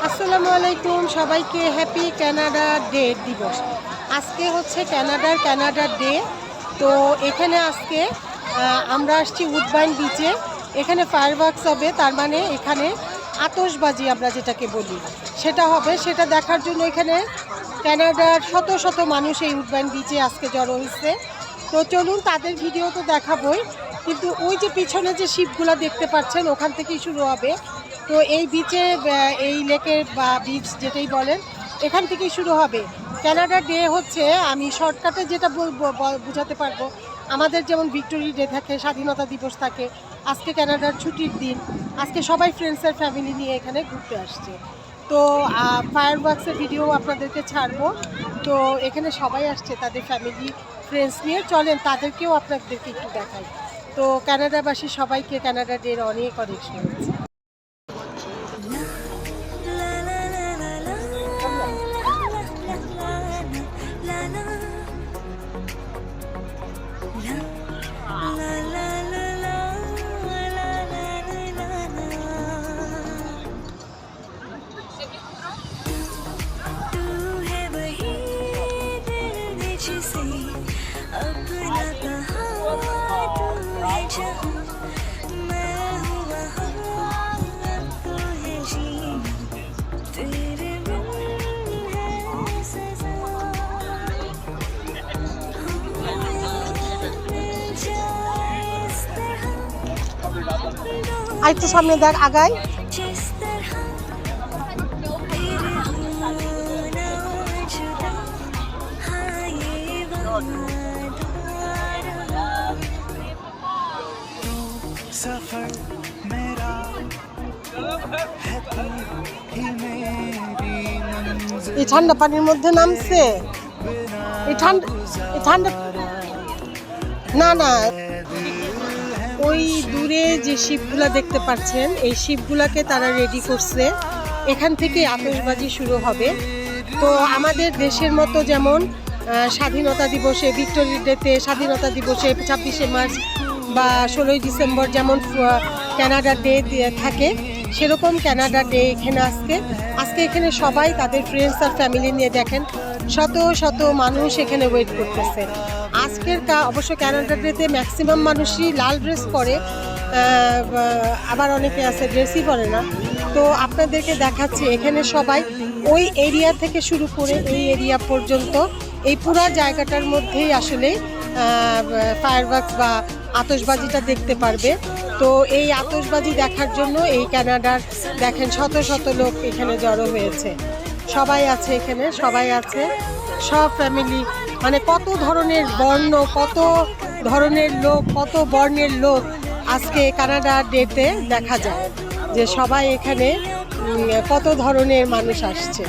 আসসালামু আলাইকুম, সবাইকে হ্যাপি কানাডা ডে দিবস। আজকে হচ্ছে কানাডার ডে। তো এখানে আজকে আমরা আসছি উডবাইন বিচে। এখানে ফায়ারওয়ার্কস হবে, তার মানে এখানে আতশবাজি আমরা যেটাকে বলি সেটা হবে। সেটা দেখার জন্য এখানে কানাডার শত শত মানুষ এই উডবাইন বিচে আজকে জড়ো হয়েছে। তো চলুন, তাদের ভিডিও তো দেখাবই, কিন্তু ওই যে পিছনে যে শিপগুলো দেখতে পাচ্ছেন ওখান থেকেই শুরু হবে। তো এই বিচে, এই লেকের বা বিচ যেটাই বলেন, এখান থেকেই শুরু হবে। কানাডা ডে হচ্ছে, আমি শর্টকাটে যেটা বোঝাতে পারবো, আমাদের যেমন ভিক্টোরি ডে থাকে, স্বাধীনতা দিবস থাকে, আজকে কানাডার ছুটির দিন। আজকে সবাই ফ্রেন্ডসের ফ্যামিলি নিয়ে এখানে ঘুরতে আসছে। তো ফায়ারওয়ার্কসের ভিডিও আপনাদেরকে ছাড়বো। তো এখানে সবাই আসছে তাদের ফ্যামিলি ফ্রেন্ডস নিয়ে। চলেন তাদেরকেও আপনাদেরকে একটু দেখাই। তো কানাডাবাসী সবাইকে কানাডা ডের অনেক অনেক শুভেচ্ছা। আরেকটু সামনে দেখ, আগাই। এই ঠান্ডা পানির মধ্যে নামছে। এই ঠান্ডা না না, ওই দূরে যে শিপগুলা দেখতে পাচ্ছেন, এই শিপগুলাকে তারা রেডি করছে। এখান থেকে আতশবাজি শুরু হবে। তো আমাদের দেশের মতো যেমন স্বাধীনতা দিবসে, ভিক্টোরি ডেতে, স্বাধীনতা দিবসে 26শে মার্চ বা 16ই ডিসেম্বর যেমন কানাডা ডে থাকে, সেরকম কানাডা ডে এখানে আজকে এখানে সবাই তাদের ফ্রেন্ডস আর ফ্যামিলি নিয়ে, দেখেন শত শত মানুষ এখানে ওয়েট করতেছে। আজকের অবশ্য কানাডা ডেতে ম্যাক্সিমাম মানুষই লাল ড্রেস পরে, আবার অনেকে আছে ড্রেসই পরে না। তো আপনাদেরকে দেখাচ্ছি এখানে সবাই ওই এরিয়া থেকে শুরু করে এই এরিয়া পর্যন্ত, এই পুরো জায়গাটার মধ্যেই আসলে ফায়ারওয়ার্কস বা আতশবাজিটা দেখতে পারবে। তো এই আতশবাজি দেখার জন্য এই কানাডার দেখেন শত শত লোক এখানে জড়ো হয়েছে। সবাই আছে এখানে, সবাই আছে, সব ফ্যামিলি, মানে কত ধরনের বর্ণ, কত ধরনের লোক, কত বর্ণের লোক আজকে কানাডা ডেতে দেখা যায়, যে সবাই এখানে কত ধরনের মানুষ আসছে।